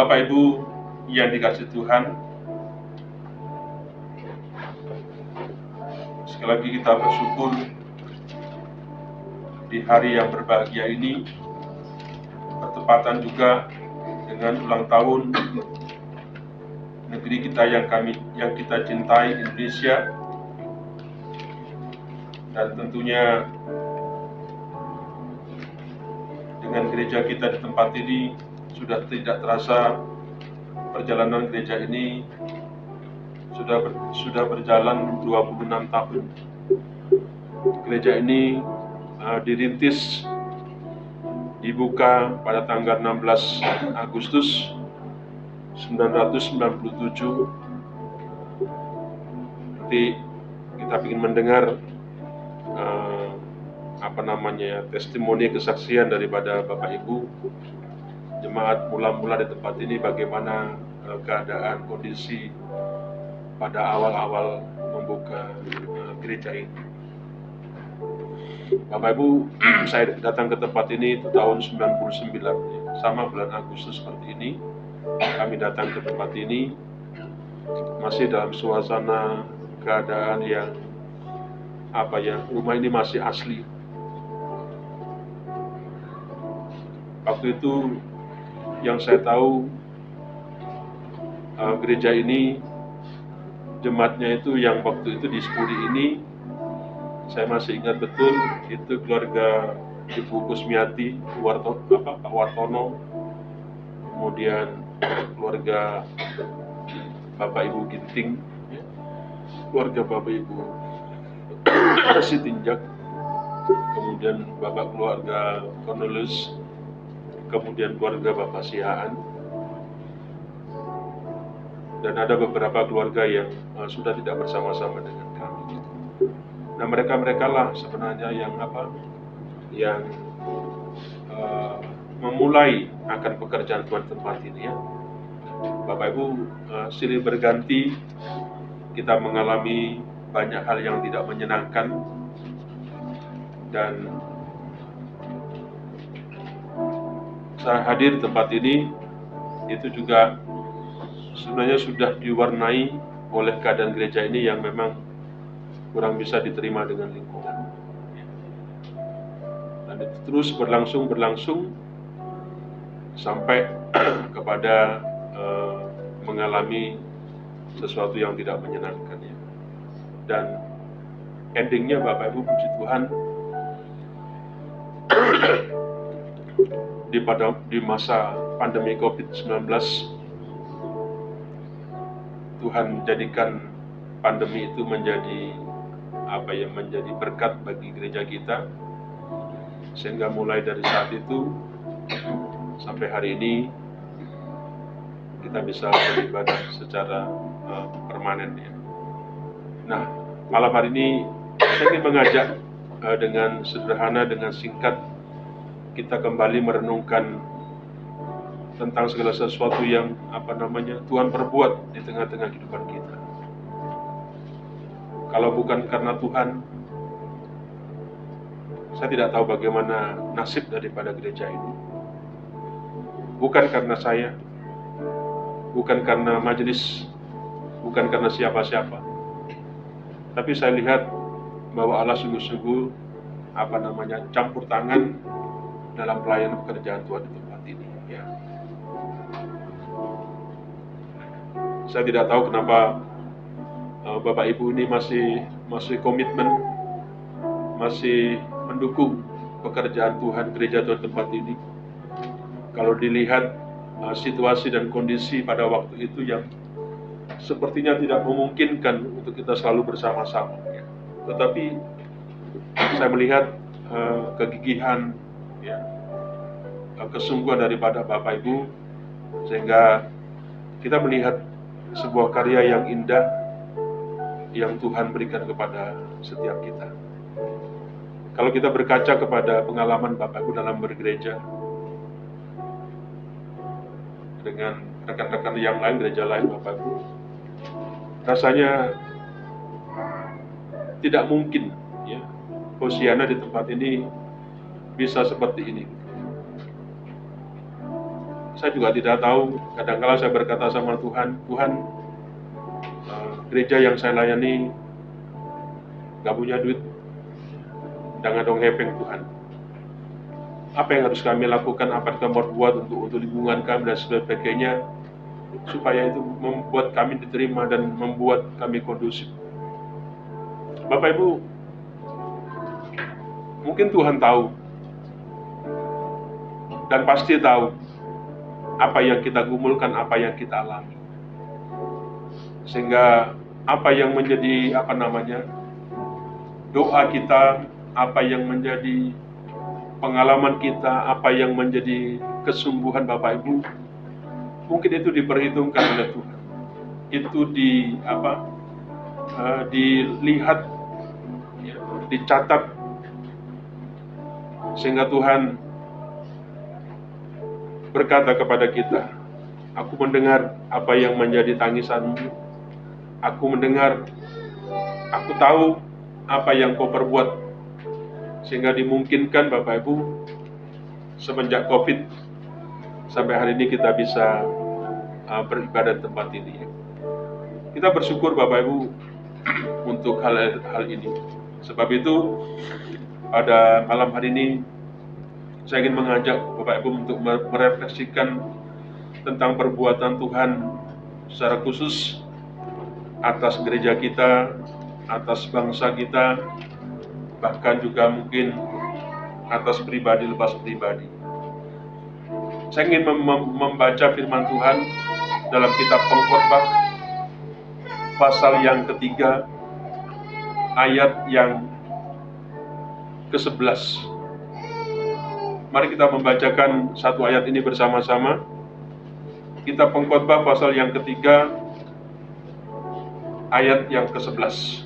Bapak Ibu yang dikasihi Tuhan, sekali lagi kita bersyukur di hari yang berbahagia ini, bertepatan juga dengan ulang tahun negeri kita yang kita cintai, Indonesia, dan tentunya dengan gereja kita di tempat ini sudah tidak terasa perjalanan gereja ini sudah berjalan 26 tahun. Gereja ini dirintis, dibuka pada tanggal 16 Agustus 1997. Nanti kita ingin mendengar testimoni kesaksian daripada Bapak Ibu jemaat mula-mula di tempat ini, bagaimana keadaan kondisi pada awal-awal membuka gereja ini. Bapak Ibu, saya datang ke tempat ini itu tahun 99, sama bulan Agustus seperti ini. Kami datang ke tempat ini masih dalam suasana keadaan yang rumah ini masih asli. Waktu itu yang saya tahu gereja ini, jemaatnya itu yang waktu itu di Sepudi ini, saya masih ingat betul, itu keluarga Ibu Kusmiati, Pak Wartono, kemudian keluarga Bapak Ibu Ginting, keluarga Bapak Ibu Sitinjak, kemudian Bapak keluarga Cornelius, kemudian keluarga Bapak Siaan, dan ada beberapa keluarga yang sudah tidak bersama-sama dengan kami. Nah, mereka lah sebenarnya yang memulai akan pekerjaan Tuhan tempat ini, ya. Bapak Ibu, silih berganti kita mengalami banyak hal yang tidak menyenangkan, dan saya hadir di tempat ini itu juga sebenarnya sudah diwarnai oleh keadaan gereja ini yang memang kurang bisa diterima dengan lingkungan. Dan itu terus berlangsung sampai kepada mengalami sesuatu yang tidak menyenangkan, ya. Dan endingnya Bapak Ibu, puji Tuhan, di masa pandemi COVID-19, Tuhan jadikan pandemi itu menjadi berkat bagi gereja kita, sehingga mulai dari saat itu sampai hari ini kita bisa beribadah secara permanen, ya. Nah, malam hari ini saya ingin mengajak dengan sederhana, dengan singkat, kita kembali merenungkan tentang segala sesuatu yang Tuhan perbuat di tengah-tengah kehidupan kita. Kalau bukan karena Tuhan, saya tidak tahu bagaimana nasib daripada gereja ini. Bukan karena saya, bukan karena majelis, bukan karena siapa-siapa, tapi saya lihat bahwa Allah sungguh-sungguh campur tangan dalam pelayanan pekerjaan Tuhan di tempat ini, ya. Saya tidak tahu kenapa Bapak Ibu ini masih komitmen, masih mendukung pekerjaan Tuhan, gereja Tuhan tempat ini. Kalau dilihat situasi dan kondisi pada waktu itu yang sepertinya tidak memungkinkan untuk kita selalu bersama-sama, ya. Tetapi saya melihat kegigihan, ya, kesungguhan daripada Bapak Ibu, sehingga kita melihat sebuah karya yang indah yang Tuhan berikan kepada setiap kita. Kalau kita berkaca kepada pengalaman Bapak Ibu dalam bergereja dengan rekan-rekan yang lain, gereja lain Bapak Ibu, rasanya tidak mungkin, ya, Hosiana di tempat ini bisa seperti ini. saya juga tidak tahu. Kadang-kala saya berkata sama Tuhan, Tuhan, gereja yang saya layani gak punya duit, jangan dong hepeng Tuhan. Apa yang harus kami lakukan, apa yang kami buat untuk lingkungan kami dan sebagainya, supaya itu membuat kami diterima dan membuat kami kondusif. Bapak Ibu, mungkin Tuhan tahu dan pasti tahu apa yang kita gumulkan, apa yang kita alami, sehingga apa yang menjadi doa kita, apa yang menjadi pengalaman kita, apa yang menjadi kesungguhan Bapak Ibu, mungkin itu diperhitungkan oleh Tuhan. Itu dilihat, dicatat, sehingga Tuhan berkata kepada kita, aku mendengar apa yang menjadi tangisanmu, aku mendengar, aku tahu apa yang kau perbuat, sehingga dimungkinkan Bapak Ibu, semenjak COVID sampai hari ini kita bisa beribadah di tempat ini. Kita bersyukur Bapak Ibu untuk hal ini. Sebab itu pada malam hari ini saya ingin mengajak Bapak Ibu untuk merefleksikan tentang perbuatan Tuhan secara khusus atas gereja kita, atas bangsa kita, bahkan juga mungkin atas pribadi lepas pribadi. Saya ingin membaca firman Tuhan dalam kitab Pengkhotbah pasal yang ketiga, ayat yang ke-11. Mari kita membacakan satu ayat ini bersama-sama. Kitab Pengkhotbah pasal yang ketiga, ayat yang ke-11.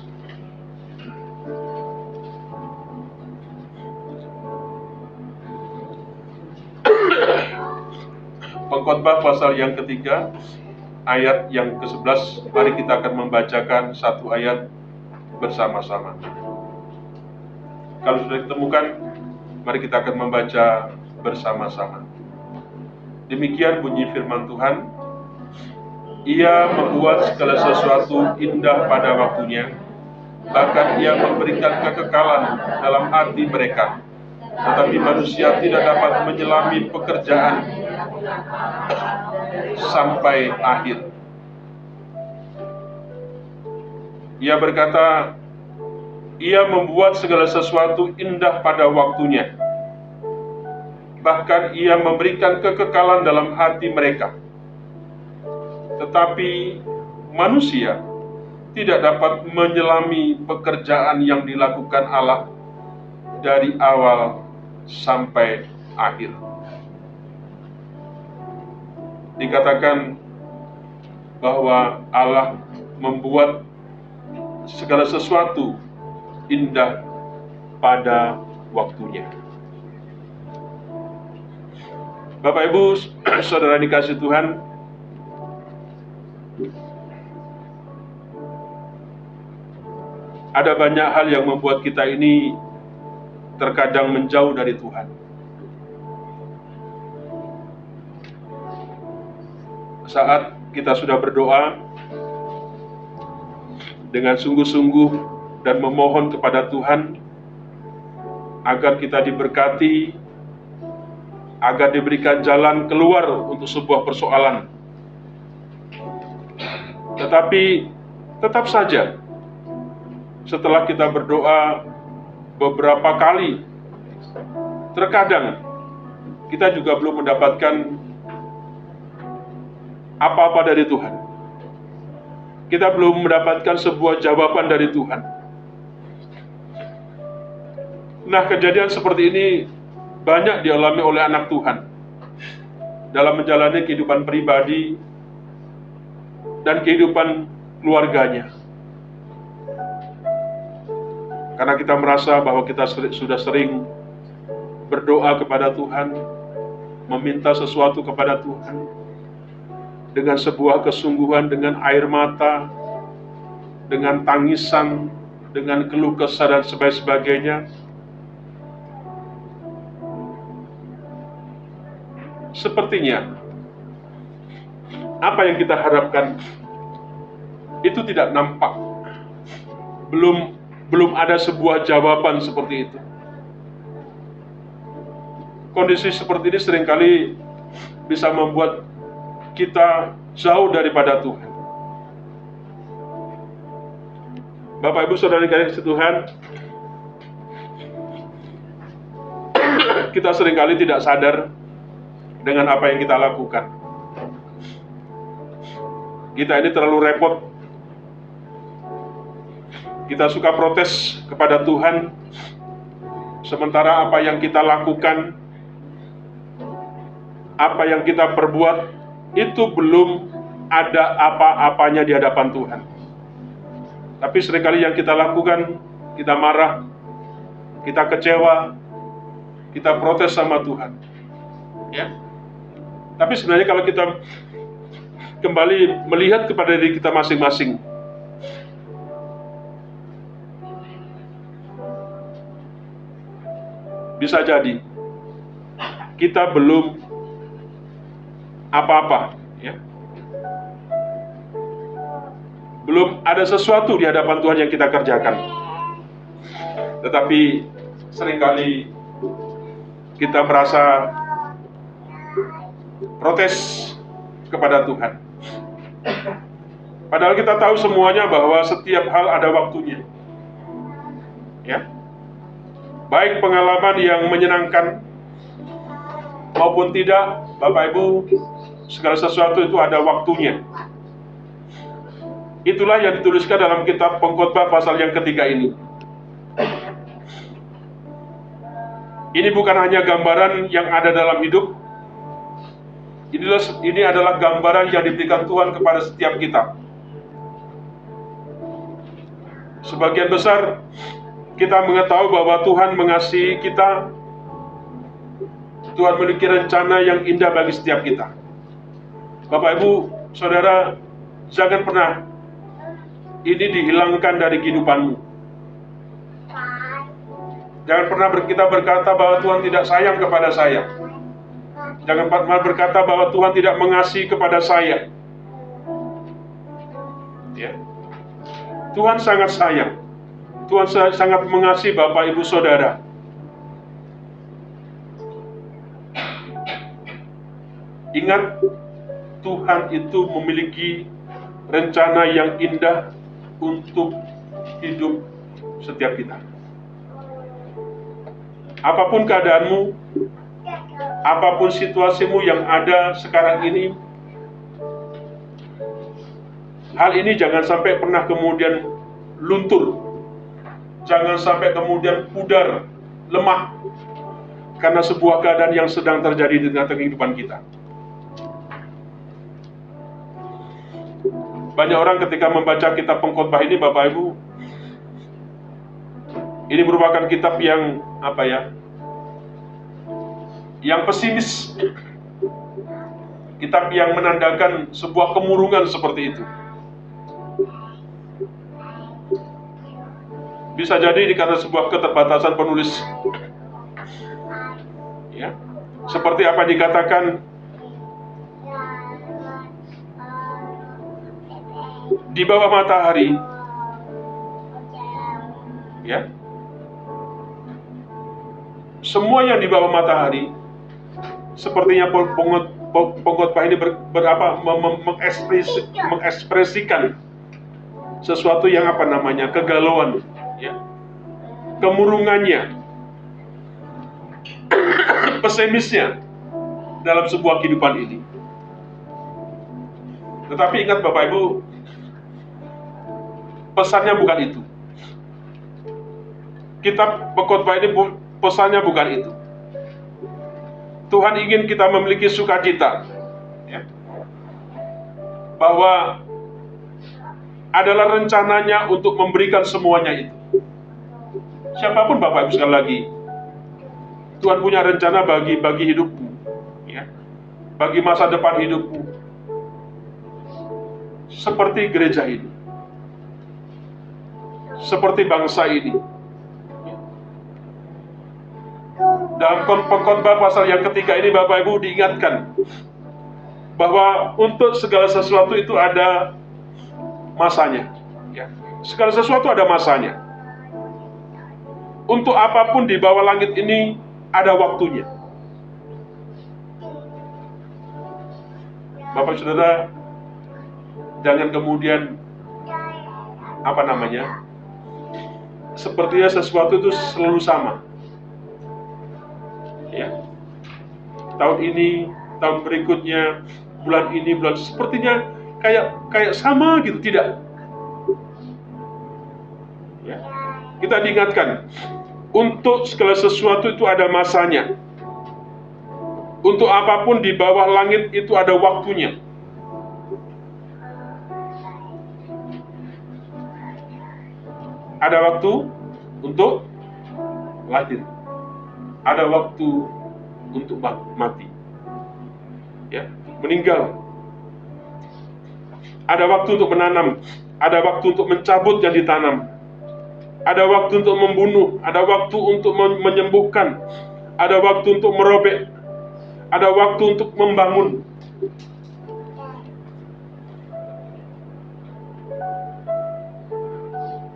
Pengkhotbah pasal yang ketiga, ayat yang ke-11. Mari kita akan membacakan satu ayat bersama-sama. Kalau sudah ditemukan, mari kita akan membaca bersama-sama. Demikian bunyi firman Tuhan. Ia membuat segala sesuatu indah pada waktunya, bahkan ia memberikan kekekalan dalam hati mereka. Tetapi manusia tidak dapat menyelami pekerjaan sampai akhir. Ia berkata, ia membuat segala sesuatu indah pada waktunya, bahkan ia memberikan kekekalan dalam hati mereka. Tetapi manusia tidak dapat menyelami pekerjaan yang dilakukan Allah dari awal sampai akhir. Dikatakan bahwa Allah membuat segala sesuatu indah pada waktunya. Bapak Ibu, saudara dikasih Tuhan, ada banyak hal yang membuat kita ini terkadang menjauh dari Tuhan. Saat kita sudah berdoa dengan sungguh-sungguh dan memohon kepada Tuhan agar kita diberkati, agar diberikan jalan keluar untuk sebuah persoalan. Tetapi tetap saja setelah kita berdoa beberapa kali, terkadang kita juga belum mendapatkan apa-apa dari Tuhan. Kita belum mendapatkan sebuah jawaban dari Tuhan. Nah, kejadian seperti ini banyak dialami oleh anak Tuhan dalam menjalani kehidupan pribadi dan kehidupan keluarganya. Karena kita merasa bahwa kita sudah sering berdoa kepada Tuhan, meminta sesuatu kepada Tuhan, dengan sebuah kesungguhan, dengan air mata, dengan tangisan, dengan keluh kesah dan sebagainya. Sepertinya apa yang kita harapkan itu tidak nampak. Belum ada sebuah jawaban seperti itu. Kondisi seperti ini seringkali bisa membuat kita jauh daripada Tuhan. Bapak Ibu Saudara yang dikasihi Tuhan, kita seringkali tidak sadar dengan apa yang kita lakukan. Kita ini terlalu repot. Kita suka protes kepada Tuhan, sementara apa yang kita lakukan, apa yang kita perbuat, itu belum ada apa-apanya di hadapan Tuhan. Tapi seringkali yang kita lakukan, kita marah, kita kecewa, kita protes sama Tuhan. Ya. Tapi sebenarnya kalau kita kembali melihat kepada diri kita masing-masing, bisa jadi kita belum apa-apa, ya. Belum ada sesuatu di hadapan Tuhan yang kita kerjakan. Tetapi seringkali kita merasa protes kepada Tuhan. Padahal kita tahu semuanya bahwa setiap hal ada waktunya. Ya. Baik pengalaman yang menyenangkan maupun tidak, Bapak Ibu, segala sesuatu itu ada waktunya. Itulah yang dituliskan dalam kitab Pengkhotbah pasal yang ketiga ini. Ini bukan hanya gambaran yang ada dalam hidup. Ini adalah gambaran yang diberikan Tuhan kepada setiap kita. Sebagian besar kita mengetahui bahwa Tuhan mengasihi kita. Tuhan memiliki rencana yang indah bagi setiap kita. Bapak Ibu, Saudara, jangan pernah ini dihilangkan dari kehidupanmu. Jangan pernah kita berkata bahwa Tuhan tidak sayang kepada saya. Jangan pernah berkata bahwa Tuhan tidak mengasihi kepada saya. Ya. Tuhan sangat sayang. Tuhan sangat mengasihi Bapak Ibu Saudara. Ingat, Tuhan itu memiliki rencana yang indah untuk hidup setiap kita. Apapun keadaanmu, apapun situasimu yang ada sekarang ini, hal ini jangan sampai pernah kemudian luntur. Jangan sampai kemudian pudar, lemah, karena sebuah keadaan yang sedang terjadi di tengah kehidupan kita. Banyak orang ketika membaca kitab Pengkhotbah ini, Bapak Ibu, ini merupakan kitab yang yang pesimis. Kitab yang menandakan sebuah kemurungan seperti itu. Bisa jadi karena sebuah keterbatasan penulis. Ya. Seperti apa dikatakan di bawah matahari, ya, semua yang di bawah matahari, sepertinya Pengkhotbah ini mengekspresikan sesuatu yang kegalauan, ya, kemurungannya, pesimisnya dalam sebuah kehidupan ini. Tetapi ingat Bapak Ibu, pesannya bukan itu. Kitab Pengkhotbah ini pesannya bukan itu. Tuhan ingin kita memiliki sukacita, ya, bahwa adalah rencananya untuk memberikan semuanya itu. Siapapun Bapak Ibu sekali lagi, Tuhan punya rencana bagi hidupmu, ya, bagi masa depan hidupmu. Seperti gereja ini, seperti bangsa ini. Dalam Pengkhotbah pasal yang ketiga ini, Bapak Ibu, diingatkan bahwa untuk segala sesuatu itu ada masanya. Ya. Segala sesuatu ada masanya. Untuk apapun di bawah langit ini ada waktunya. Bapak Saudara, jangan kemudian sepertinya sesuatu itu selalu sama. Ya. Tahun ini, tahun berikutnya, bulan ini, bulan sepertinya kayak sama gitu, tidak. Ya. Kita diingatkan, untuk segala sesuatu itu ada masanya. Untuk apapun di bawah langit itu ada waktunya. Ada waktu untuk lahir. Ada waktu untuk mati. Ya, meninggal. Ada waktu untuk menanam, ada waktu untuk mencabut yang ditanam. Ada waktu untuk membunuh, ada waktu untuk menyembuhkan, ada waktu untuk merobek, ada waktu untuk membangun.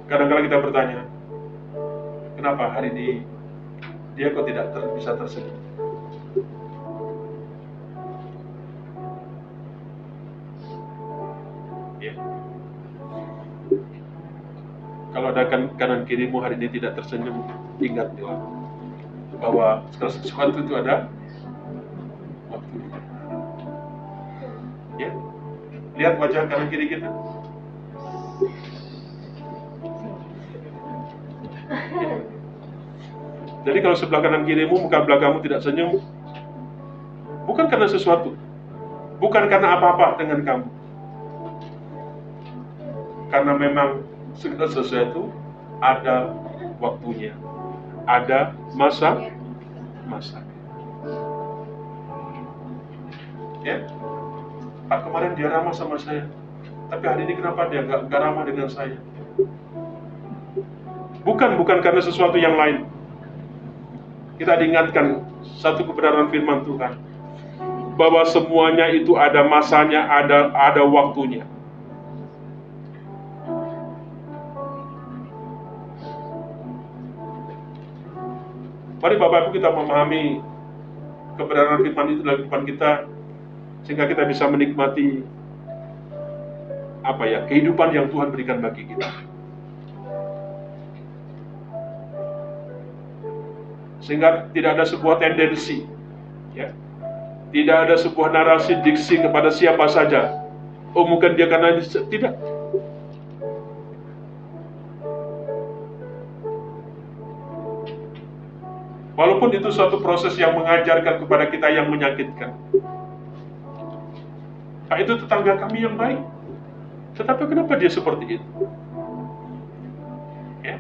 Kadang-kadang kita bertanya, kenapa hari ini dia kok tidak bisa tersenyum? Ya. Kalau ada kanan kirimu hari ini tidak tersenyum, ingatlah bahwa segala sesuatu itu ada waktunya. Ya, lihat wajah kanan kiri kita. Ya. Jadi kalau sebelah kanan kirimu, muka belakangmu tidak senyum, bukan karena sesuatu, bukan karena apa-apa dengan kamu, karena memang segala sesuatu ada waktunya, ada masa. Ya, Pak, kemarin dia ramah sama saya, tapi hari ini kenapa dia nggak ramah dengan saya? Bukan karena sesuatu yang lain. Kita diingatkan satu kebenaran firman Tuhan, bahwa semuanya itu ada masanya, ada waktunya. Mari Bapak Ibu kita memahami kebenaran firman itu dalam kehidupan kita, sehingga kita bisa menikmati kehidupan yang Tuhan berikan bagi kita. Sehingga tidak ada sebuah tendensi, ya, tidak ada sebuah narasi diksi kepada siapa saja. Oh, mungkin dia karena tidak. Walaupun itu suatu proses yang mengajarkan kepada kita yang menyakitkan. Pak, itu tetangga kami yang baik, tetapi kenapa dia seperti itu? Ya.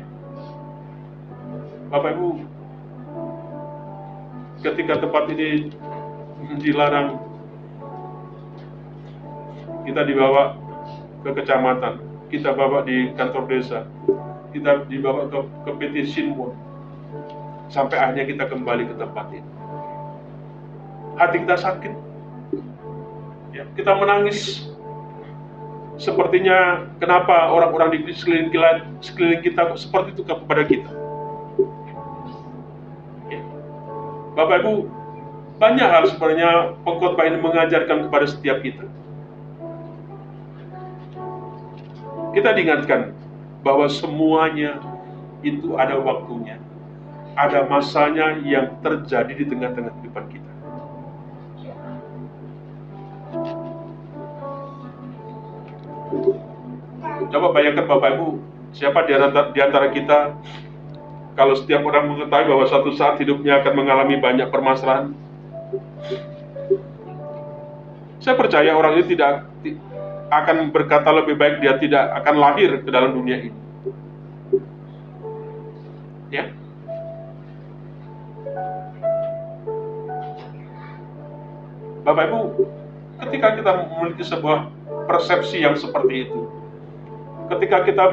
Bapak Ibu, ketika tempat ini dilarang, kita dibawa ke kecamatan, kita bawa di kantor desa, kita dibawa ke PT Sinwon, sampai akhirnya kita kembali ke tempat ini. Hati kita sakit, ya, kita menangis. Sepertinya kenapa orang-orang di sekeliling kita seperti itu kepada kita. Ya. Bapak Ibu, banyak hal sebenarnya pengkhotbah ini mengajarkan kepada setiap kita. Kita diingatkan bahwa semuanya itu ada waktunya, ada masanya yang terjadi di tengah-tengah kehidupan kita. Coba bayangkan Bapak Ibu, siapa di antara kita kalau setiap orang mengetahui bahwa suatu saat hidupnya akan mengalami banyak permasalahan. Saya percaya orang ini tidak akan berkata lebih baik dia tidak akan lahir ke dalam dunia ini. Ya. Bapak Ibu, ketika kita memiliki sebuah persepsi yang seperti itu, ketika kita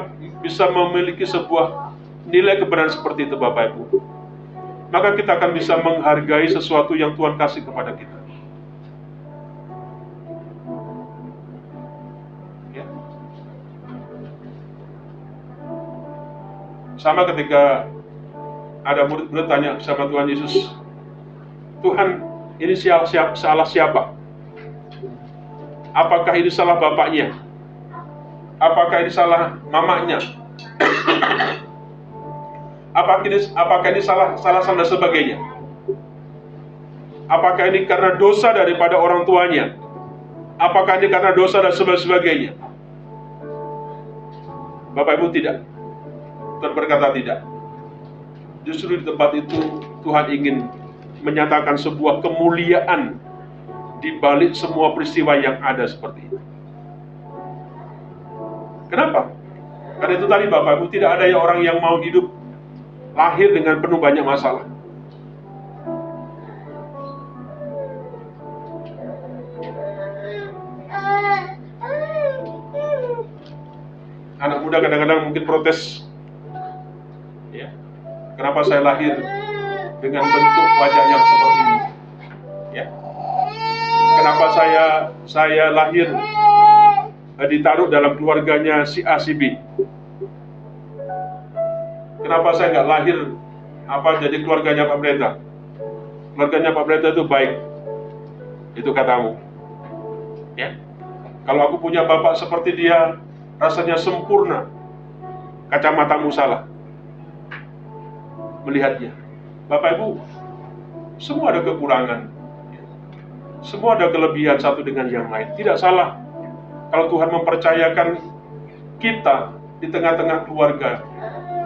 bisa memiliki sebuah nilai kebenaran seperti itu Bapak Ibu, maka kita akan bisa menghargai sesuatu yang Tuhan kasih kepada kita. Sama ketika ada murid-murid tanya sama Tuhan Yesus, Tuhan, ini salah siapa? Apakah ini salah bapaknya? Apakah ini salah mamanya? Apakah ini salah dan sebagainya? Apakah ini karena dosa daripada orang tuanya? Apakah ini karena dosa dan sebagainya? Bapak Ibu, tidak. Tuhan berkata tidak. Justru di tempat itu Tuhan ingin menyatakan sebuah kemuliaan di balik semua peristiwa yang ada seperti itu. Kenapa? Karena itu tadi Bapak Ibu, tidak ada orang yang mau hidup lahir dengan penuh banyak masalah. Anak muda kadang-kadang mungkin protes, ya, kenapa saya lahir dengan bentuk wajah yang seperti ini? Ya. Kenapa saya lahir ditaruh dalam keluarganya si A, si B? Kenapa saya nggak lahir jadi keluarganya Pak Pendeta? Keluarganya Pak Pendeta itu baik, itu katamu. Ya. Kalau aku punya bapak seperti dia, rasanya sempurna. Kacamatamu salah melihatnya. Bapak Ibu, semua ada kekurangan, semua ada kelebihan satu dengan yang lain. Tidak salah kalau Tuhan mempercayakan kita di tengah-tengah keluarga,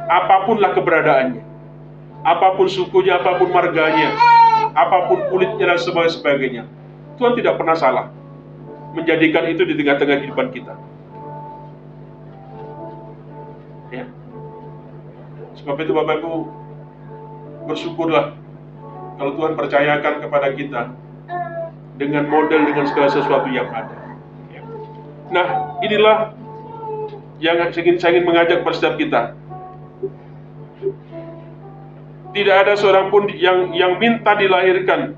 apapunlah keberadaannya, apapun sukunya, apapun marganya, apapun kulitnya dan sebagainya. Tuhan tidak pernah salah menjadikan itu di tengah-tengah kehidupan kita. Ya. Sebab itu Bapak Ibu, bersyukurlah kalau Tuhan percayakan kepada kita dengan model, dengan segala sesuatu yang ada. Ya. Nah, inilah yang saya ingin mengajak pada setiap kita. Tidak ada seorang pun yang minta dilahirkan.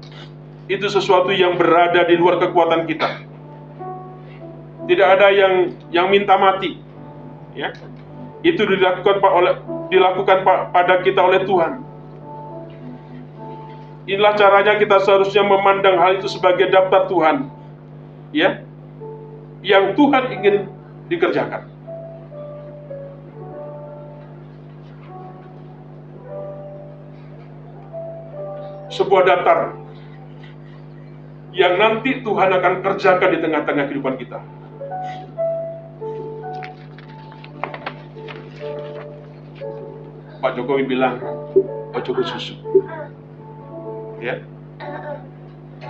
Itu sesuatu yang berada di luar kekuatan kita. Tidak ada yang minta mati. Ya. Itu dilakukan pada kita oleh Tuhan. Inilah caranya kita seharusnya memandang hal itu sebagai daftar Tuhan, ya, yang Tuhan ingin dikerjakan. Sebuah daftar yang nanti Tuhan akan kerjakan di tengah-tengah kehidupan kita. Pak Jokowi bilang, ojo susu, ya,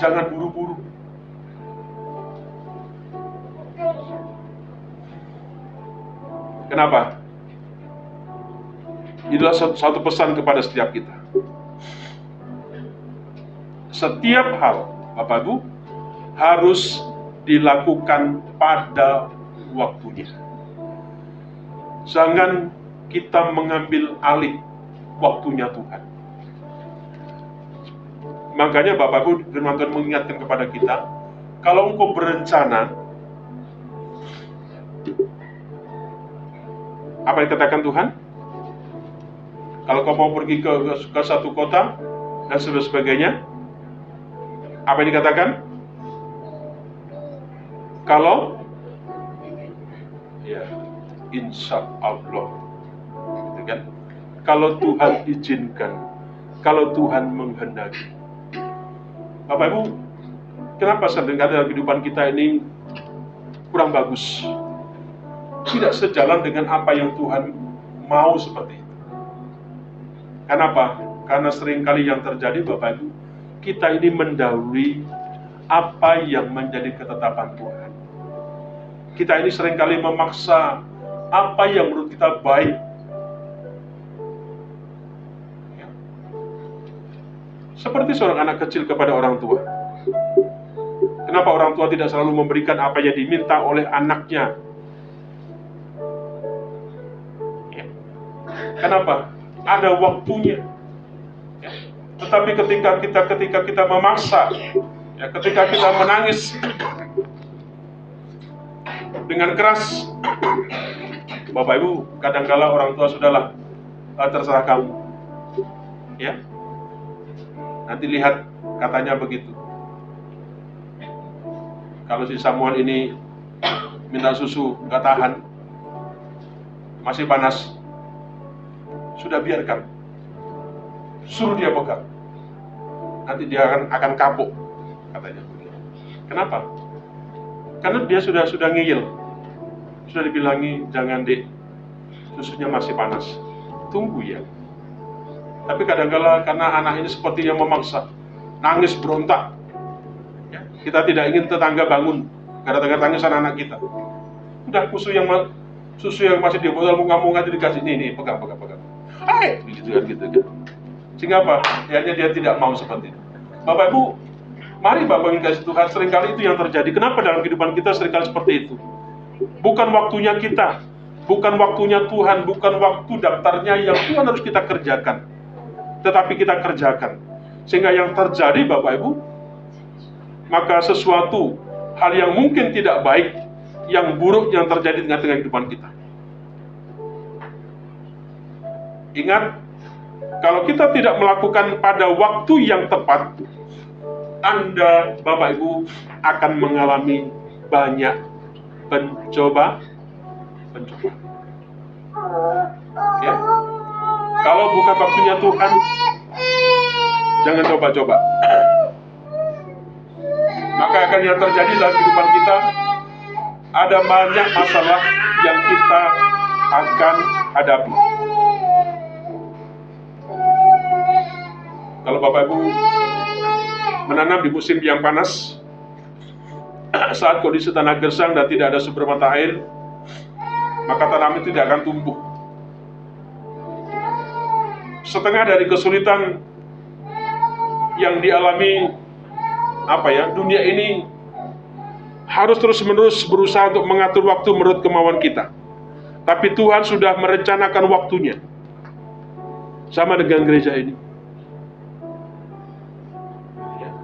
jangan buru-buru. Kenapa? Inilah satu pesan kepada setiap kita. Setiap hal, Bapak Ibu, harus dilakukan pada waktunya. Jangan kita mengambil alih waktunya Tuhan. Makanya Bapak Ibu, firman Tuhan mengingatkan kepada kita, kalau engkau berencana, apa yang dikatakan Tuhan? Kalau kau mau pergi ke satu kota dan sebagainya, apa yang dikatakan? Kalau, ya, insya Allah. Kan? Kalau Tuhan izinkan, kalau Tuhan menghendaki. Bapak Ibu, kenapa seringkali dalam kehidupan kita ini kurang bagus? Tidak sejalan dengan apa yang Tuhan mau seperti itu. Kenapa? Karena seringkali yang terjadi Bapak Ibu, kita ini mendahului apa yang menjadi ketetapan Tuhan. Kita ini seringkali memaksa apa yang menurut kita baik. Seperti seorang anak kecil kepada orang tua. Kenapa orang tua tidak selalu memberikan apa yang diminta oleh anaknya? Ya. Kenapa? Ada waktunya. Ya. Tetapi ketika kita memaksa, ya, ketika kita menangis dengan keras, Bapak Ibu, kadangkala orang tua sudahlah, terserah kamu. Ya, nanti lihat, katanya begitu. Kalau si Samuel ini minta susu, nggak tahan, masih panas, sudah biarkan, suruh dia pegang, nanti dia akan kapok, katanya. Kenapa? Karena dia sudah ngiyel, sudah dibilangi, jangan dek, susunya masih panas, tunggu ya. Tapi kadang-kala karena anak ini sepertinya memaksa, nangis berontak, ya, kita tidak ingin tetangga bangun gara-gara tangisan anak kita. Udah susu yang masih di botol munga-munga itu dikasih, nih pegang. Hai, gitu kan. Sehingga apa? Akhirnya dia tidak mau seperti itu. Bapak Ibu, mari Bapak yang kasih Tuhan, seringkali itu yang terjadi. Kenapa dalam kehidupan kita seringkali seperti itu? Bukan waktunya kita, bukan waktunya Tuhan, bukan waktu daftarnya yang Tuhan harus kita kerjakan, tetapi kita kerjakan. Sehingga yang terjadi Bapak Ibu, maka sesuatu hal yang mungkin tidak baik, yang buruk yang terjadi dengan kehidupan kita. Ingat, kalau kita tidak melakukan pada waktu yang tepat, Anda, Bapak Ibu, akan mengalami banyak pencobaan. Ya. Kalau bukan waktunya Tuhan, jangan coba-coba. Maka akan yang terjadi dalam kehidupan kita, ada banyak masalah yang kita akan hadapi. Kalau Bapak Ibu menanam di musim yang panas, saat kondisi tanah gersang dan tidak ada sumber mata air, maka tanaman itu tidak akan tumbuh. Setengah dari kesulitan yang dialami dunia ini, harus terus-menerus berusaha untuk mengatur waktu menurut kemauan kita. Tapi Tuhan sudah merencanakan waktunya. Sama dengan gereja ini.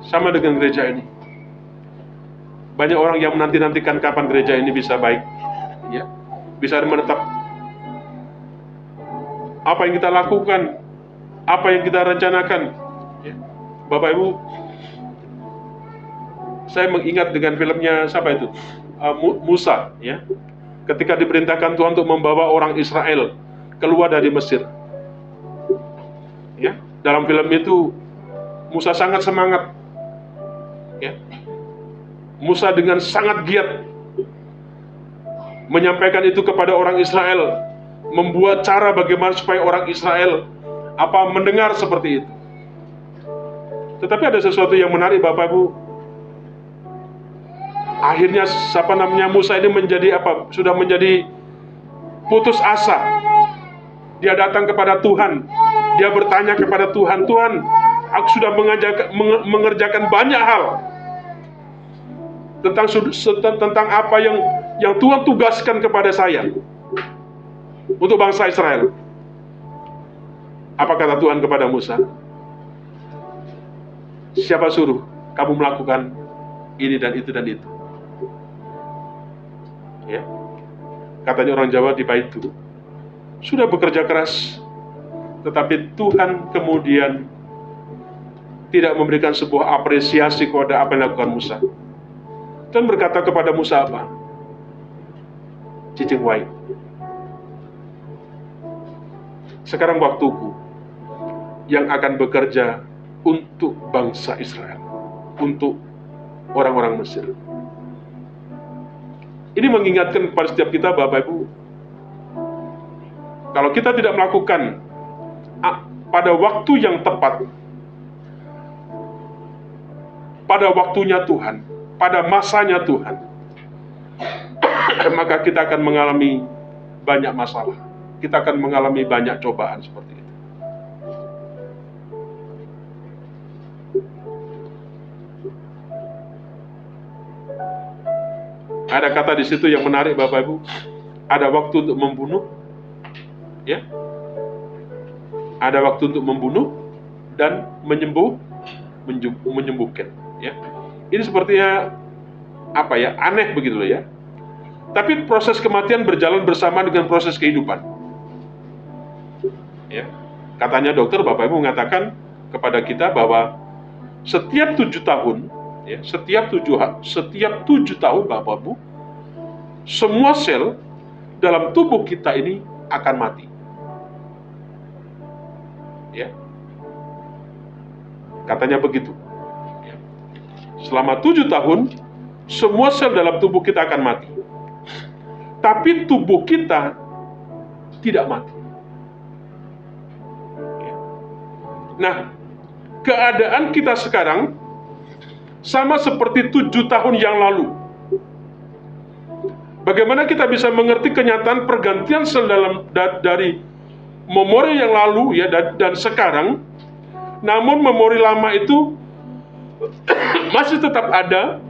Sama dengan gereja ini. Banyak orang yang menanti-nantikan kapan gereja ini bisa baik, ya, bisa menetap. Apa yang kita lakukan, apa yang kita rencanakan, ya. Bapak Ibu, saya mengingat dengan filmnya siapa itu, Musa, ya, ketika diperintahkan Tuhan untuk membawa orang Israel keluar dari Mesir, ya, dalam film itu Musa sangat semangat. Ya. Musa dengan sangat giat menyampaikan itu kepada orang Israel, membuat cara bagaimana supaya orang Israel mendengar seperti itu. Tetapi ada sesuatu yang menarik Bapak Ibu. Akhirnya Musa ini sudah menjadi putus asa. Dia datang kepada Tuhan, dia bertanya kepada Tuhan, Tuhan, aku sudah mengerjakan banyak hal tentang apa yang Tuhan tugaskan kepada saya untuk bangsa Israel. Apa kata Tuhan kepada Musa? Siapa suruh kamu melakukan ini dan itu dan itu? Ya, katanya orang Jawa di Baitu, sudah bekerja keras, tetapi Tuhan kemudian tidak memberikan sebuah apresiasi kepada apa yang dilakukan Musa. Dan berkata kepada Musa apa? Cicing wai. Sekarang waktuku yang akan bekerja untuk bangsa Israel, untuk orang-orang Mesir. Ini mengingatkan kepada setiap kita, Bapak Ibu, kalau kita tidak melakukan pada waktu yang tepat, pada waktunya Tuhan, pada masanya Tuhan, maka kita akan mengalami banyak masalah. Kita akan mengalami banyak cobaan seperti itu. Ada kata di situ yang menarik Bapak Ibu. Ada waktu untuk membunuh, ya. Ada waktu untuk membunuh dan menyembuhkan, ya. Ini sepertinya aneh begitu loh, ya. Tapi proses kematian berjalan bersama dengan proses kehidupan. Ya, katanya dokter, Bapak Ibu mengatakan kepada kita bahwa setiap 7 tahun, ya, setiap 7 tahun, Bapak Ibu, semua sel dalam tubuh kita ini akan mati. Ya, katanya begitu. Ya. Selama 7 tahun, semua sel dalam tubuh kita akan mati. Tapi tubuh kita tidak mati. Ya. Nah, keadaan kita sekarang sama seperti 7 tahun yang lalu. Bagaimana kita bisa mengerti kenyataan pergantian sel dari memori yang lalu, ya, dan sekarang? Namun memori lama itu masih tetap ada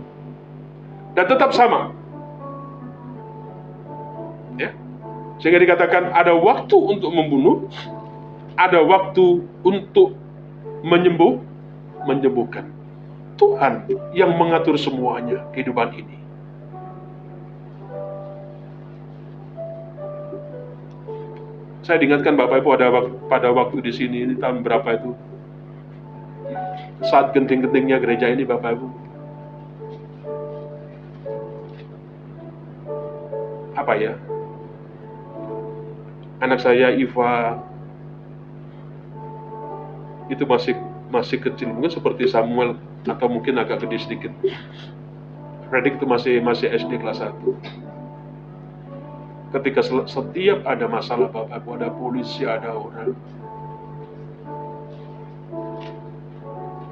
dan tetap sama. Ya. Sehingga dikatakan ada waktu untuk membunuh, ada waktu untuk menyembuhkan. Tuhan yang mengatur semuanya kehidupan ini. Saya diingatkan Bapak Ibu pada waktu di sini, ini tahun berapa itu? Saat genting-gentingnya gereja ini, Bapak Ibu. Apa ya? Anak saya Iva itu masih kecil, mungkin seperti Samuel atau mungkin agak gede sedikit. Fredrik itu masih SD kelas 1. Ketika setiap ada masalah, Bapak Ibu, ada polisi, ada orang,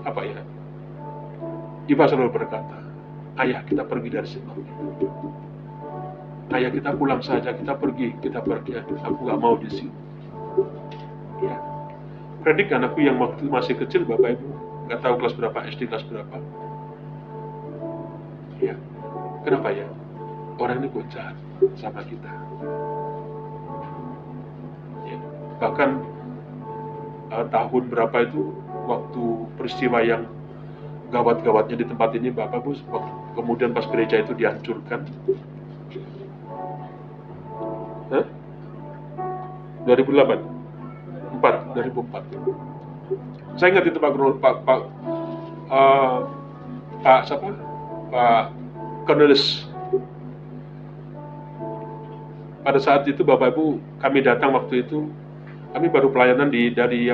apa ya? Iva selalu berkata, ayah, kita pergi dari sini. Ayah, kita pulang saja, kita pergi. Aku gak mau di sini. Ya. Fredrik, anakku yang waktu masih kecil, Bapak Ibu, gak tahu kelas berapa, SD kelas berapa. Ya. Kenapa ya? Orang ini kok jahat sama kita. Ya. Bahkan tahun berapa itu, waktu peristiwa yang gawat-gawatnya di tempat ini, Bapak Ibu, kemudian pas gereja itu dihancurkan. 2004. Saya ingat itu Pak Cornelis. Pada saat itu Bapak Ibu, kami datang waktu itu, kami baru pelayanan dari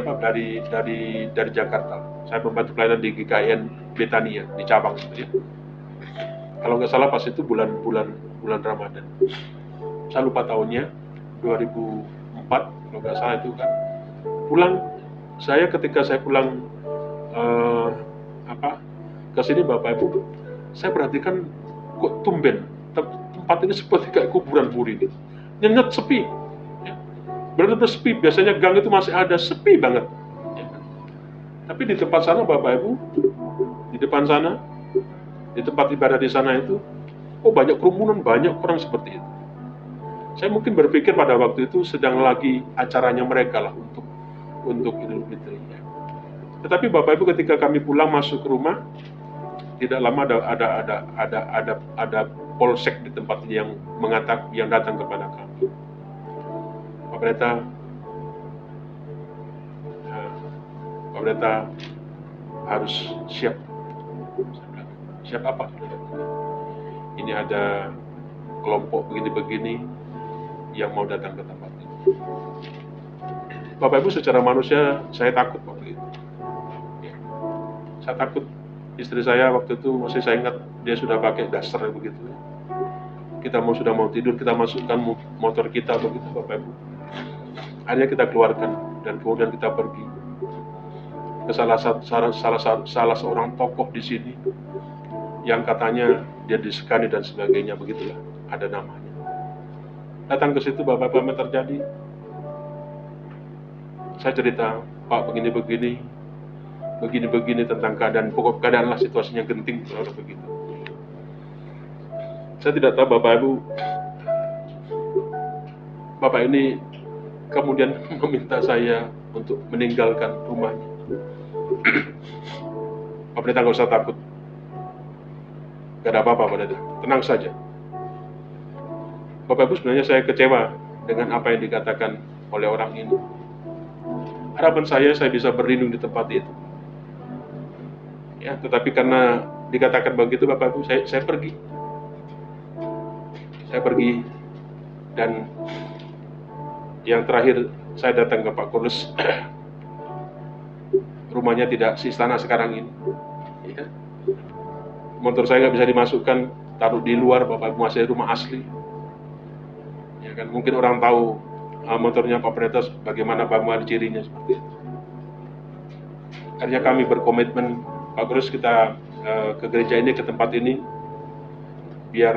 Jakarta. Saya membantu pelayanan di GKN Betania di Cabang gitu ya. Kalau nggak salah pas itu bulan Ramadan. Saya lupa tahunnya, 2004 kalau nggak salah itu kan. Ketika saya pulang ke sini Bapak Ibu, saya perhatikan kok tumben tempat ini seperti kayak kuburan buri ini. Nyengat, sepi. Ya. Benar-benar sepi. Biasanya gang itu masih ada, sepi banget. Ya. Tapi di tempat sana Bapak Ibu, di depan sana, di tempat ibadah di sana itu, banyak kerumunan, banyak orang seperti itu. Saya mungkin berpikir pada waktu itu sedang lagi acaranya mereka lah untuk Idul Fitri. Ya. Tetapi Bapak Ibu, ketika kami pulang masuk ke rumah, tidak lama ada polsek di tempat ini yang datang kepada kami. Pak Pendeta harus siap. Siap apa? Ini ada kelompok begini-begini yang mau datang ke tempat ini. Bapak Ibu, secara manusia saya takut waktu itu. Ya. Saya takut. Istri saya waktu itu masih saya ingat, dia sudah pakai daster begitu. Kita sudah mau tidur, kita masukkan motor kita begitu Bapak Ibu. Akhirnya kita keluarkan dan kemudian kita pergi ke salah seorang tokoh di sini yang katanya dia disekani dan sebagainya, begitulah, ada namanya. Datang ke situ Bapak Ibu, apa terjadi? Saya cerita, Pak, begini tentang keadaan lah, situasinya genting, kalau begitu. Saya tidak tahu Bapak Ibu, Bapak ini kemudian meminta saya untuk meninggalkan rumahnya. Pak Pendeta, nggak usah takut, gak ada apa-apa Pak Pendeta, tenang saja. Bapak Ibu, sebenarnya saya kecewa dengan apa yang dikatakan oleh orang ini. harapan saya bisa berlindung di tempat itu. Ya, tetapi karena dikatakan begitu Bapak Ibu, saya pergi. Saya pergi, dan yang terakhir saya datang ke Pak Kurus. Rumahnya tidak seistana sekarang ini. Ya. Motor saya nggak bisa dimasukkan, taruh di luar, Bapak Ibu, masih rumah asli. Ya kan, mungkin orang tahu motornya Pak Pendeta bagaimana bagaimana cirinya seperti itu. Akhirnya kami berkomitmen, Pak Kurus, kita ke gereja ini, ke tempat ini, biar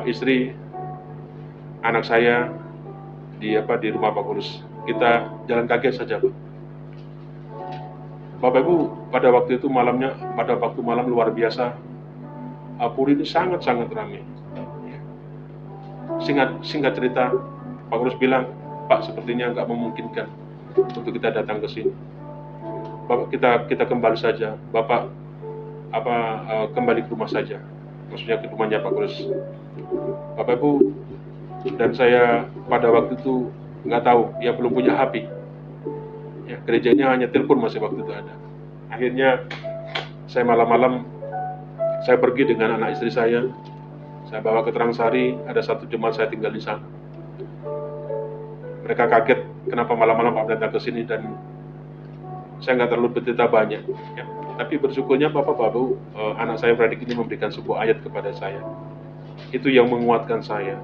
istri, anak saya di rumah Pak Kurus. Kita jalan kaki saja, Pak. Bapak Ibu, pada waktu malam luar biasa, Puri ini sangat-sangat ramai. Singkat cerita, Pak Kurus bilang, Pak, sepertinya nggak memungkinkan untuk kita datang ke sini. Bapak, kita kembali saja. Bapak kembali ke rumah saja. Maksudnya ke rumahnya Pak Kurus. Bapak Ibu dan saya pada waktu itu nggak tahu, ya belum punya HP. Ya, gerejanya hanya telepon masih waktu itu ada. Akhirnya saya malam-malam saya pergi dengan anak istri saya bawa ke Terangsari, ada satu jemaat saya tinggal di sana. Mereka kaget kenapa malam-malam Pak Pendeta ke sini, dan saya nggak terlalu bercerita banyak. Ya. Tapi bersyukurnya Bapak-Bapak, anak saya Fredik ini memberikan sebuah ayat kepada saya. Itu yang menguatkan saya,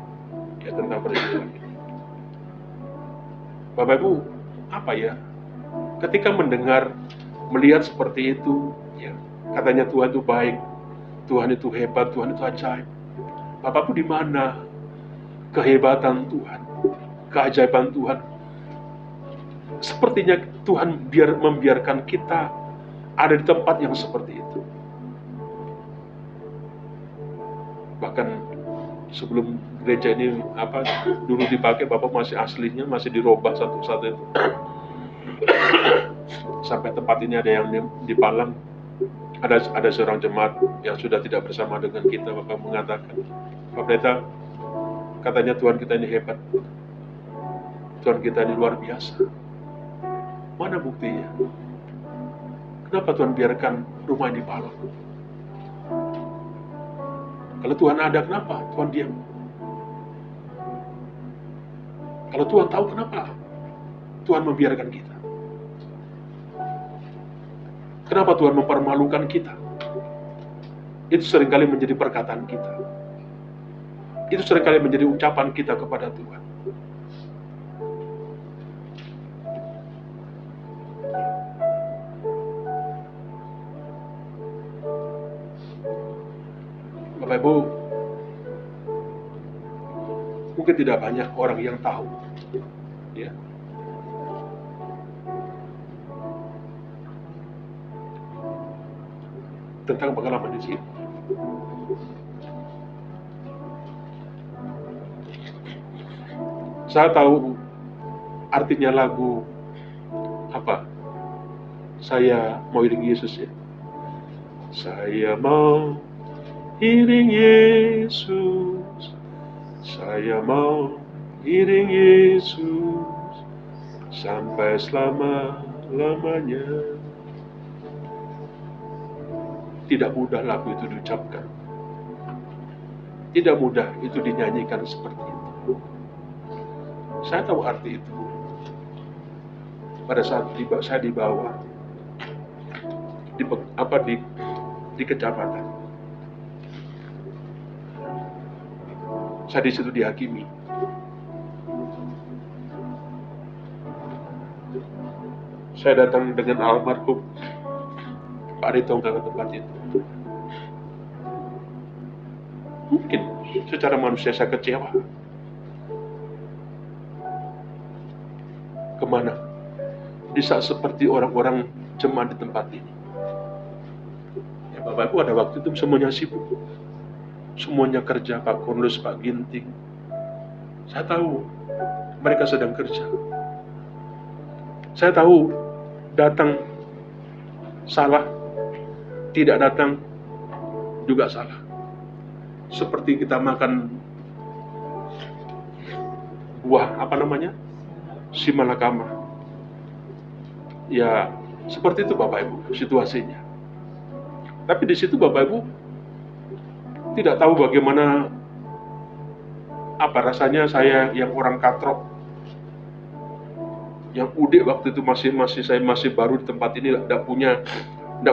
ya, tentang peristiwa ini. Bapak Ibu, apa ya? Ketika melihat seperti itu, ya, katanya Tuhan itu baik, Tuhan itu hebat, Tuhan itu ajaib. Bapak Ibu, di mana kehebatan Tuhan, keajaiban Tuhan? Sepertinya Tuhan membiarkan kita ada di tempat yang seperti itu. Bahkan sebelum gereja ini dulu dipakai, Bapak masih aslinya masih dirobah satu-satu itu. Sampai tempat ini ada yang dipalang. Ada seorang jemaat yang sudah tidak bersama dengan kita, Bapak mengatakan, Pak Pendeta, katanya Tuhan kita ini hebat, Tuhan kita ini luar biasa. Mana buktinya? Kenapa Tuhan biarkan rumah ini palang? Kalau Tuhan ada, kenapa Tuhan diam? Kalau Tuhan tahu, kenapa Tuhan membiarkan kita? Kenapa Tuhan mempermalukan kita? Itu seringkali menjadi perkataan kita. Itu seringkali menjadi ucapan kita kepada Tuhan. Bapak Ibu, mungkin tidak banyak orang yang tahu, ya, tentang pengalaman di sini. Saya tahu artinya lagu apa? Saya mau iring Yesus, ya. Saya mau iring Yesus, saya mau iring Yesus sampai selama-lamanya. Tidak mudah lagu itu diucapkan. Tidak mudah itu dinyanyikan seperti itu. Saya tahu arti itu. Pada saat saya dibawa di kecamatan, saya di situ dihakimi. Saya datang dengan almarhum Pak Ritongga ke tempat itu. Mungkin secara manusia saya kecewa. Kemana? Di saat seperti orang-orang jemaat di tempat ini. Ya, Bapak Ibu, ada waktu itu semuanya sibuk. Semuanya kerja, Pak Kornus, Pak Ginting. Saya tahu mereka sedang kerja. Saya tahu datang salah, tidak datang juga salah. Seperti kita makan buah, si malakama. Ya, seperti itu Bapak Ibu situasinya. Tapi di situ Bapak Ibu tidak tahu bagaimana apa rasanya saya yang orang katrok, yang udik waktu itu saya masih baru di tempat ini, tidak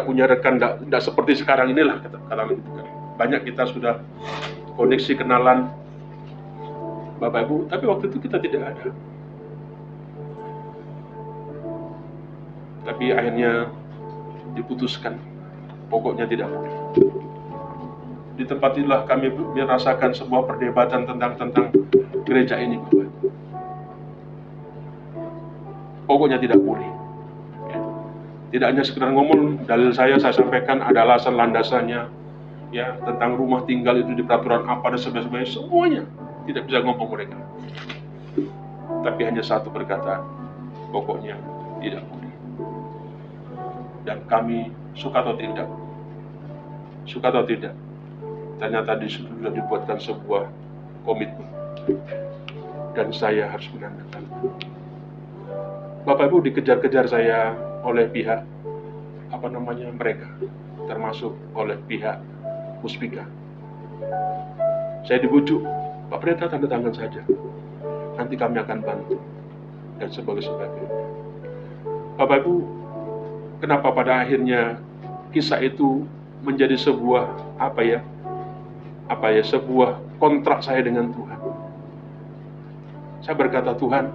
punya rekan, tidak seperti sekarang inilah kata gitu kan. Banyak kita sudah koneksi kenalan Bapak Ibu, tapi waktu itu kita tidak ada. Tapi akhirnya diputuskan, pokoknya tidak boleh. Di tempat inilah kami merasakan sebuah perdebatan tentang gereja ini, Bapak Ibu. Pokoknya tidak boleh. Ya. Tidak hanya sekedar ngomong, dalil saya sampaikan, ada alasan landasannya, ya, tentang rumah tinggal itu di peraturan apa dan sebagainya, semuanya tidak bisa ngomong mereka. Tapi hanya satu perkataan, pokoknya tidak boleh. Dan kami suka atau tidak, ternyata sudah dibuatkan sebuah komitmen, dan saya harus menandakan. Bapak Ibu, dikejar-kejar saya oleh pihak mereka, termasuk oleh pihak Puspika. Saya dibujuk, Pak Pendeta tanda tangan saja, nanti kami akan bantu dan sebagainya. Bapak Ibu, kenapa pada akhirnya kisah itu menjadi sebuah sebuah kontrak saya dengan Tuhan. Saya berkata, Tuhan,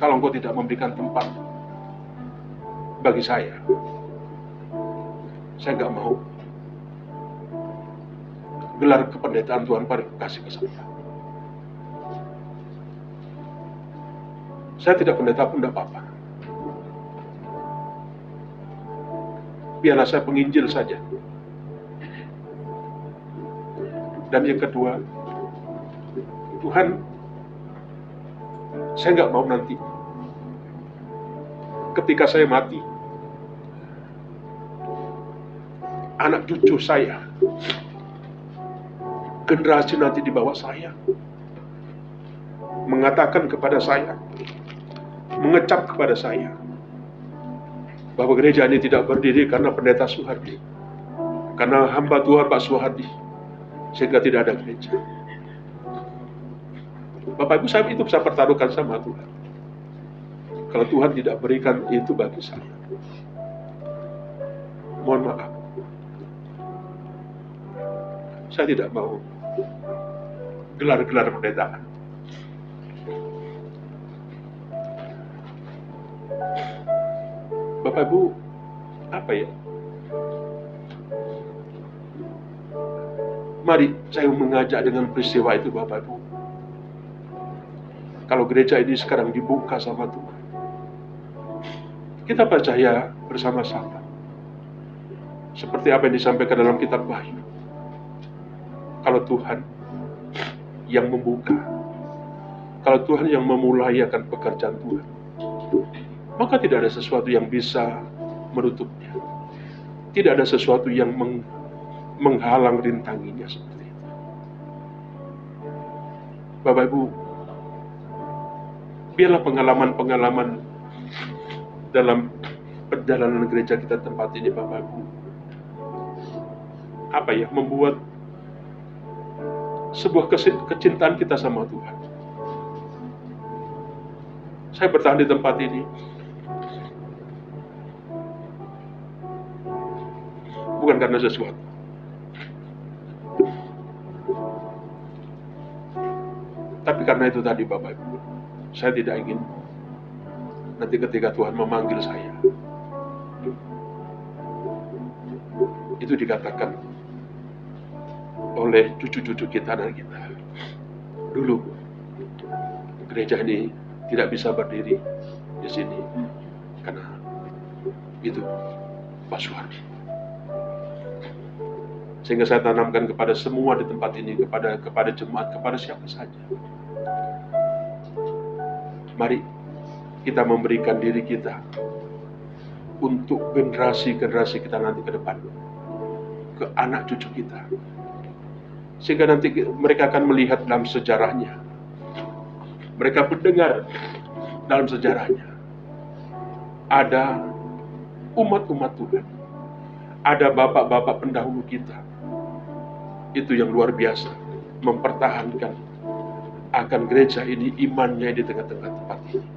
kalau Engkau tidak memberikan tempat bagi saya nggak mau. Gelar kependetaan Tuhan kasih ke saya. Saya tidak pendeta pun tidak apa-apa. Biarlah saya penginjil saja. Dan yang kedua, Tuhan, saya nggak mau nanti ketika saya mati, anak cucu saya, generasi nanti di bawah saya, mengatakan kepada saya, mengecap kepada saya, bahwa gereja ini tidak berdiri karena pendeta Suhardi, karena hamba Tuhan Pak Suhardi, sehingga tidak ada gereja. Bapak Ibu, saya itu bisa pertaruhkan sama Tuhan. Kalau Tuhan tidak berikan itu bagi saya, mohon maaf, saya tidak mau gelar-gelar pendetaan. Bapak Ibu, mari saya mengajak dengan peristiwa itu, Bapak Ibu. Kalau gereja ini sekarang dibuka sama Tuhan, kita percaya bersama-sama. Seperti apa yang disampaikan dalam kitab Wahyu. Kalau Tuhan yang membuka, kalau Tuhan yang memulai akan pekerjaan Tuhan, maka tidak ada sesuatu yang bisa menutupnya. Tidak ada sesuatu yang menghalang rintanginya seperti itu. Bapak Ibu, biarlah pengalaman-pengalaman dalam perjalanan gereja kita tempat ini, Bapak Ibu, membuat sebuah kecintaan kita sama Tuhan. Saya bertahan di tempat ini bukan karena sesuatu, tapi karena itu tadi, Bapak Ibu. Saya tidak ingin nanti ketika Tuhan memanggil saya, itu dikatakan oleh cucu-cucu kita dan kita, dulu gereja ini tidak bisa berdiri di sini karena itu Pak Suhardi. Sehingga saya tanamkan kepada semua di tempat ini, kepada jemaat, kepada siapa saja. Mari kita memberikan diri kita untuk generasi-generasi kita nanti ke depan, ke anak cucu kita, sehingga nanti mereka akan melihat dalam sejarahnya mereka mendengar dalam sejarahnya ada umat-umat Tuhan, ada bapak-bapak pendahulu kita, itu yang luar biasa, mempertahankan akan gereja ini, imannya di tengah-tengah tempat ini.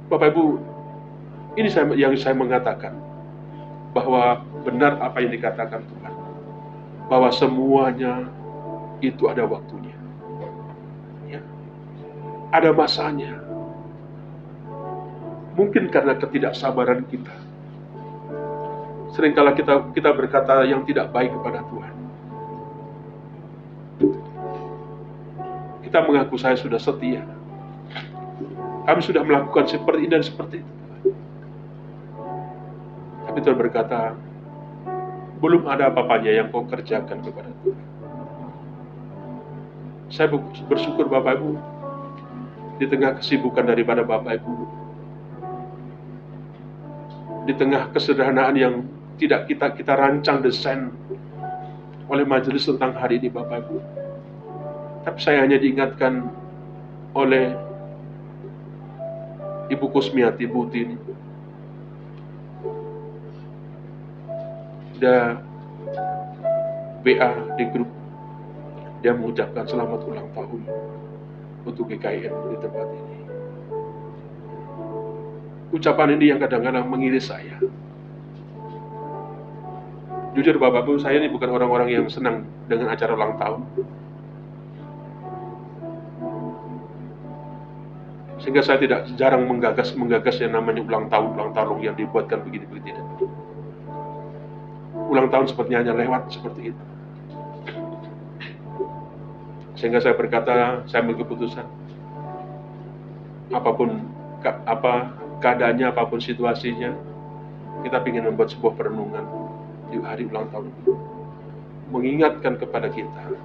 Bapak Ibu, ini yang saya mengatakan, bahwa benar apa yang dikatakan Tuhan, bahwa semuanya itu ada waktunya, ya, ada masanya. Mungkin karena ketidaksabaran kita, seringkali kita berkata yang tidak baik kepada Tuhan. Kita mengaku saya sudah setia, kami sudah melakukan seperti ini dan seperti itu. Tapi Tuhan berkata, belum ada apa-apanya yang kau kerjakan kepada Tuhan. Saya bersyukur Bapak Ibu, di tengah kesibukan daripada Bapak Ibu, di tengah kesederhanaan yang tidak kita rancang desain oleh majelis tentang hari ini Bapak Ibu, tapi saya hanya diingatkan oleh Ibu Kusmiati Butin, dia WA di grup, dia mengucapkan selamat ulang tahun untuk GKIN di tempat ini. Ucapan ini yang kadang-kadang mengiris saya. Jujur Bapak Ibu, saya ini bukan orang-orang yang senang dengan acara ulang tahun, sehingga saya jarang menggagas yang namanya ulang tahun yang dibuatkan begini-begini. Tidak. Ulang tahun sepertinya hanya lewat seperti itu. Sehingga saya berkata, saya ambil keputusan, apapun keadaannya, apapun situasinya, kita ingin membuat sebuah perenungan di hari ulang tahun ini, mengingatkan kepada kita,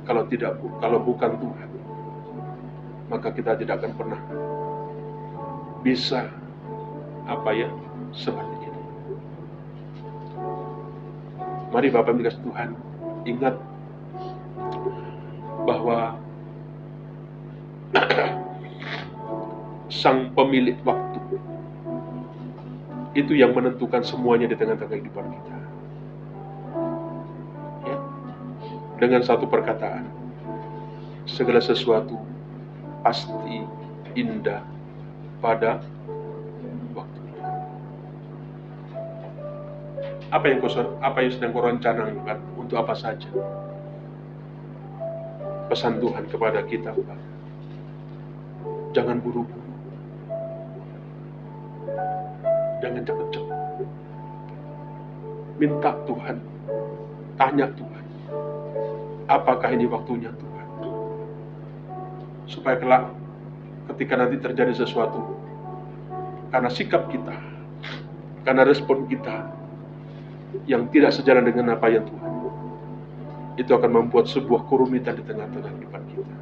kalau bukan Tuhan, maka kita tidak akan pernah bisa seperti ini. Mari Bapak Ibu dikasih Tuhan, ingat bahwa Sang pemilik waktu itu yang menentukan semuanya di tengah-tengah kehidupan kita. Ya. Dengan satu perkataan, segala sesuatu pasti indah pada waktunya. Apa yang sedang kau rencanakan, untuk apa saja? Pesan Tuhan kepada kita, Pak, jangan buru-buru, jangan cepat-cepat. Minta Tuhan, tanya Tuhan, apakah ini waktunya Tuhan? Supaya kelak ketika nanti terjadi sesuatu, karena sikap kita, karena respon kita yang tidak sejalan dengan apa yang Tuhan, itu akan membuat sebuah kerumitan di tengah-tengah kehidupan kita.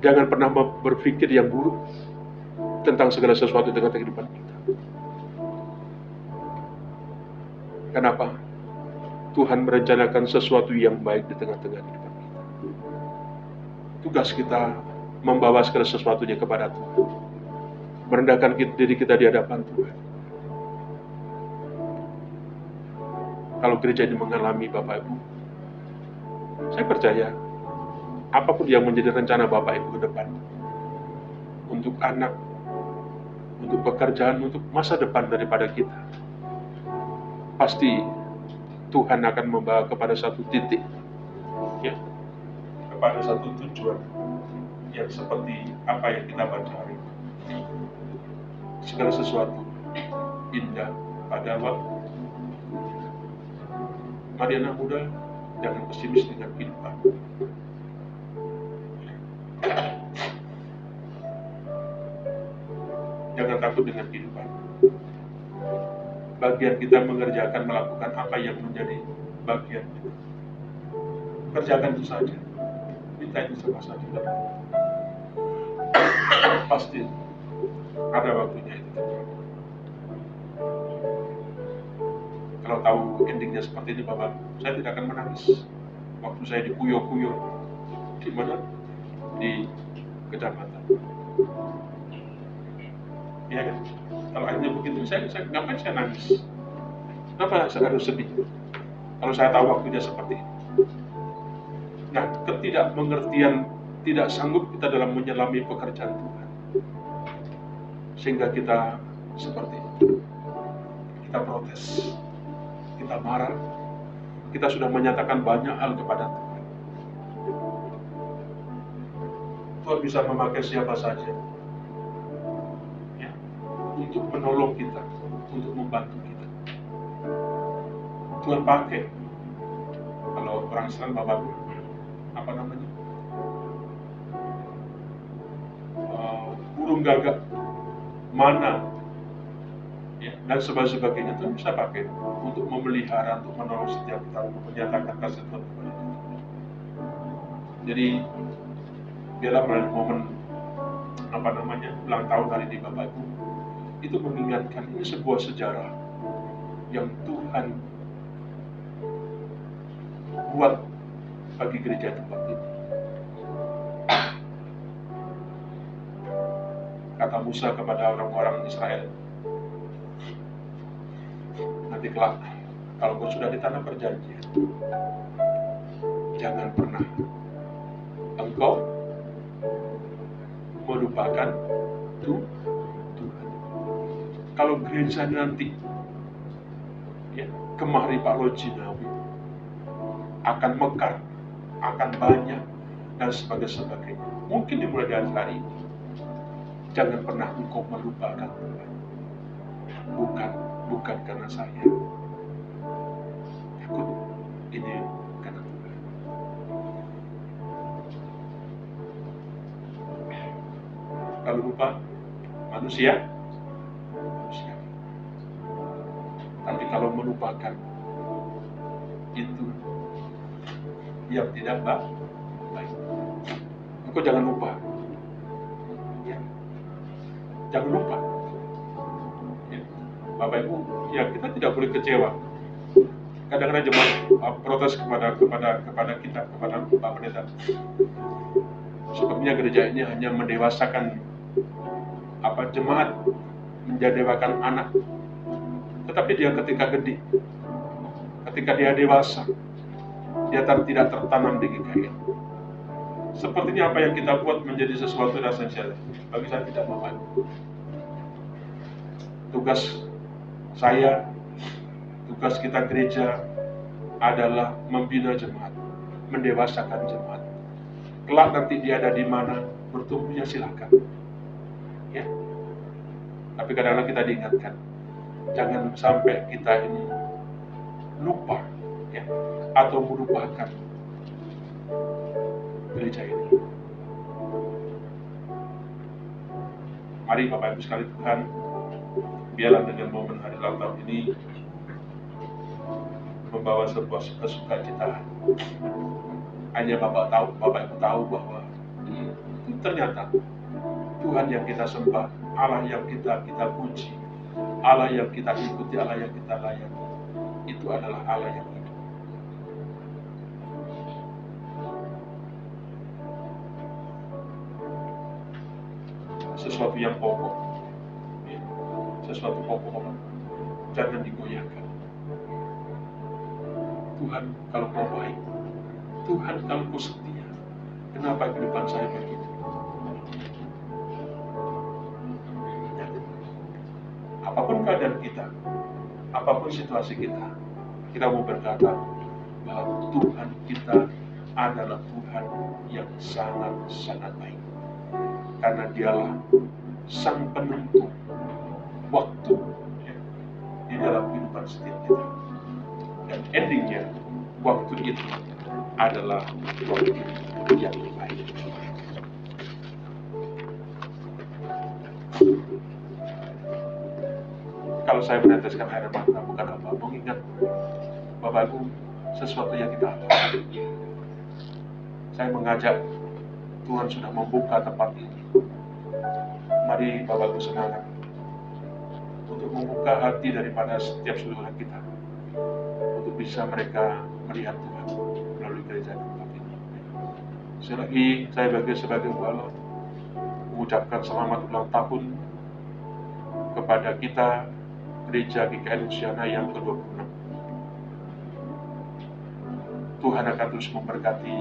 Jangan pernah berpikir yang buruk tentang segala sesuatu di tengah-tengah kehidupan kita. Kenapa? Tuhan merencanakan sesuatu yang baik di tengah-tengah kehidupan kita. Tugas kita membawa segala sesuatunya kepada Tuhan, merendahkan diri kita di hadapan Tuhan. Kalau gereja ini mengalami Bapak Ibu, saya percaya apapun yang menjadi rencana Bapak Ibu ke depan, untuk anak, untuk pekerjaan, untuk masa depan daripada kita, pasti Tuhan akan membawa kepada satu titik, ya, kepada satu tujuan yang seperti apa yang kita baca hari ini. Segala sesuatu indah pada waktu. Mari anak muda, jangan pesimis dengan kehidupan. Jangan takut dengan kehidupan. Bagian kita melakukan apa yang menjadi bagian kita. Kerjakan itu saja. Minta itu sama saja. Pasti ada waktunya itu terjadi. Kalau tahu endingnya seperti ini Bapak, saya tidak akan menangis waktu saya dikuyur-kuyur, di mana? Di kecamatan. Ya kan? Kalau akhirnya begitu, saya ngapain saya nangis? Kenapa saya harus sedih? Kalau saya tahu waktunya seperti ini. Nah, ketidakmengertian, tidak sanggup kita dalam menyelami pekerjaan Tuhan, sehingga kita seperti itu. Kita protes, kita marah, kita sudah menyatakan banyak hal kepada Tuhan. Tuhan bisa memakai siapa saja, ya, untuk menolong kita, untuk membantu kita. Tuhan pakai, kalau orang Islam Bapakku, apa namanya, burung gagak, mana, ya, dan sebagainya. Tuhan bisa pakai untuk memelihara, untuk menolong setiap kita, untuk menyatakan kasih Tuhan kepada kita. Jadi biarlah momen apa namanya ulang tahun hari ini Bapak Ibu itu mengingatkan ini sebuah sejarah yang Tuhan buat bagi gereja tempat ini. Kata Musa kepada orang-orang Israel, nanti kelak kalau kau sudah di tanah perjanjian, jangan pernah engkau melupakan Tuhan. Kalau gereja nanti, ya, kemari Pak Lojinawi akan mekar, akan banyak, dan sebagainya. Mungkin dimulai dari hari ini. Jangan pernah engkau melupakan Tuhan. Bukan karena saya. Takut ini karena Tuhan. Kalau lupa manusia. Tapi kalau melupakan itu yang tidak baik. Engkau jangan lupa. Ya. Jangan lupa. Ya. Bapak Ibu, ya kita tidak boleh kecewa. Kadang-kadang jemaat protes kepada kita, kepada Pak Pendeta. Sepertinya gereja ini hanya mendewasakan jemaat, menjadikan anak. Tetapi dia ketika gede, ketika dia dewasa, dia tidak tertanam di GKI. Sepertinya apa yang kita buat menjadi sesuatu yang esensial. Bagi saya tidak Bapak. Tugas saya, tugas kita gereja adalah membina jemaat, mendewasakan jemaat. Kelak nanti dia ada di mana, bertumbuhnya silakan. Ya. Tapi kadang-kadang kita diingatkan, jangan sampai kita ini lupa, ya, atau melupakan gereja ini. Mari Bapak Ibu sekalian Tuhan, biarlah dengan momen hari ulang tahun ini membawa sebuah sukacita. Hanya Bapak Ibu tahu bahwa ternyata Tuhan yang kita sembah, Allah yang kita puji, Allah yang kita ikuti, Allah yang kita layani, itu adalah Allah yang hidup. Sesuatu yang pokok, ya, sesuatu pokok, jangan digoyahkan. Tuhan, kalau kau baik, Tuhan, kalau kau setia, kenapa kehidupan saya begitu? Ya. Apapun keadaan kita, apapun situasi kita mau berkata bahwa Tuhan kita adalah Tuhan yang sangat-sangat baik. Karena dialah sang penentu waktu, ya, di dalam kehidupan setiap kita. Dan endingnya, waktu itu adalah waktu yang baik. Kalau saya meneteskan air mata, bukan apa, mengingat Bapak Ibu sesuatu yang kita alami. Saya mengajak, Tuhan sudah membuka tempat ini. Mari Bapak Ibu semangat untuk membuka hati daripada setiap saudara kita, untuk bisa mereka melihat Tuhan melalui gereja tempat ini. Sekali lagi, saya sebagai balon mengucapkan selamat ulang tahun kepada kita Gereja GKI Luciana yang ke-26. Tuhan akan terus memberkati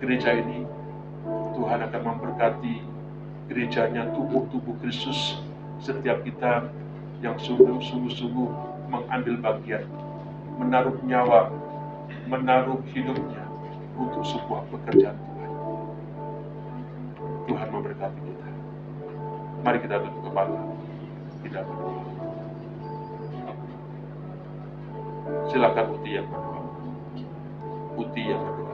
gereja ini. Tuhan akan memberkati gerejanya, tubuh Kristus, setiap kita yang sungguh-sungguh mengambil bagian, menaruh nyawa, menaruh hidupnya untuk sebuah pekerjaan Tuhan. Tuhan memberkati kita. Mari kita tutup kepala, kita berdoa. Silakan Uti yang berdoa. Uti yang berdoa.